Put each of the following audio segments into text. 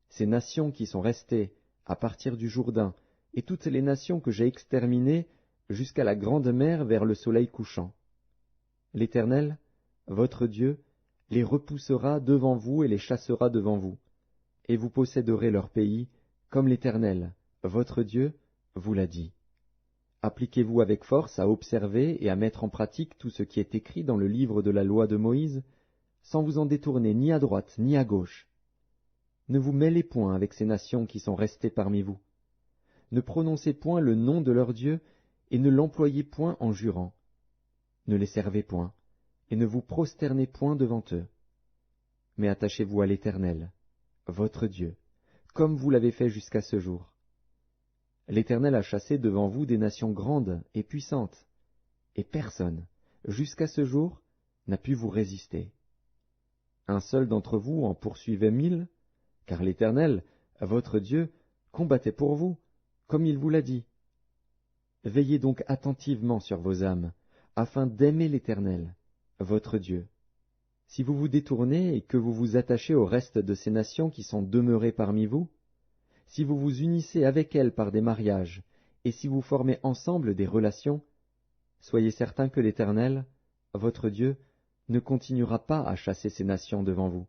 ces nations qui sont restées à partir du Jourdain, et toutes les nations que j'ai exterminées jusqu'à la grande mer vers le soleil couchant. L'Éternel, votre Dieu, les repoussera devant vous et les chassera devant vous, et vous posséderez leur pays, comme l'Éternel, votre Dieu, vous l'a dit. Appliquez-vous avec force à observer et à mettre en pratique tout ce qui est écrit dans le livre de la loi de Moïse, sans vous en détourner ni à droite ni à gauche. Ne vous mêlez point avec ces nations qui sont restées parmi vous. Ne prononcez point le nom de leur Dieu, et ne l'employez point en jurant. Ne les servez point, et ne vous prosternez point devant eux. Mais attachez-vous à l'Éternel, votre Dieu, comme vous l'avez fait jusqu'à ce jour. L'Éternel a chassé devant vous des nations grandes et puissantes, et personne, jusqu'à ce jour, n'a pu vous résister. Un seul d'entre vous en poursuivait 1000, car l'Éternel, votre Dieu, combattait pour vous, comme il vous l'a dit. Veillez donc attentivement sur vos âmes, afin d'aimer l'Éternel, votre Dieu. Si vous vous détournez et que vous vous attachez au reste de ces nations qui sont demeurées parmi vous, si vous vous unissez avec elles par des mariages, et si vous formez ensemble des relations, soyez certains que l'Éternel, votre Dieu, ne continuera pas à chasser ces nations devant vous.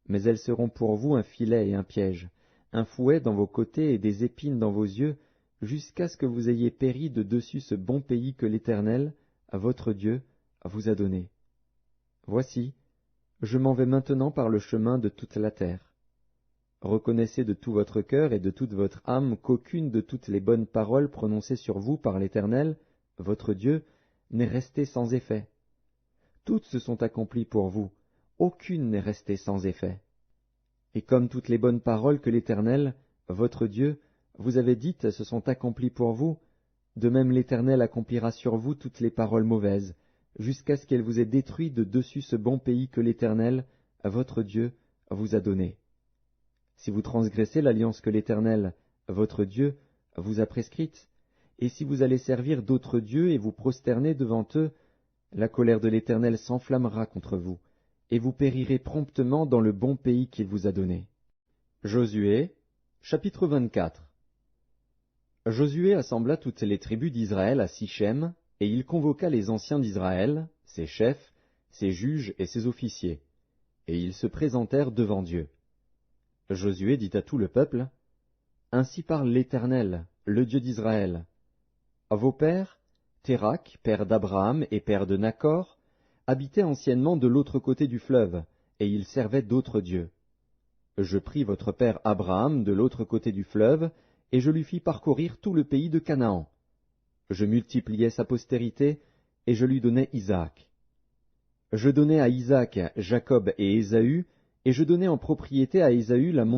Mais elles seront pour vous un filet et un piège, un fouet dans vos côtés et des épines dans vos yeux, jusqu'à ce que vous ayez péri de dessus ce bon pays que l'Éternel, votre Dieu, vous a donné. Voici, je m'en vais maintenant par le chemin de toute la terre. Reconnaissez de tout votre cœur et de toute votre âme qu'aucune de toutes les bonnes paroles prononcées sur vous par l'Éternel, votre Dieu, n'est restée sans effet. Toutes se sont accomplies pour vous, aucune n'est restée sans effet. Et comme toutes les bonnes paroles que l'Éternel, votre Dieu, vous avez dites se sont accomplies pour vous, de même l'Éternel accomplira sur vous toutes les paroles mauvaises, jusqu'à ce qu'elle vous ait détruit de dessus ce bon pays que l'Éternel, votre Dieu, vous a donné. Si vous transgressez l'alliance que l'Éternel, votre Dieu, vous a prescrite, et si vous allez servir d'autres dieux et vous prosterner devant eux, la colère de l'Éternel s'enflammera contre vous, et vous périrez promptement dans le bon pays qu'il vous a donné. Josué, chapitre 24. Josué assembla toutes les tribus d'Israël à Sichem, et il convoqua les anciens d'Israël, ses chefs, ses juges et ses officiers, et ils se présentèrent devant Dieu. Josué dit à tout le peuple, « Ainsi parle l'Éternel, le Dieu d'Israël. À vos pères, Térak, père d'Abraham et père de Nachor, habitaient anciennement de l'autre côté du fleuve, et ils servaient d'autres dieux. Je pris votre père Abraham de l'autre côté du fleuve, et je lui fis parcourir tout le pays de Canaan. Je multipliai sa postérité, et je lui donnai Isaac. Je donnai à Isaac Jacob et Ésaü, et je donnai en propriété à Ésaü la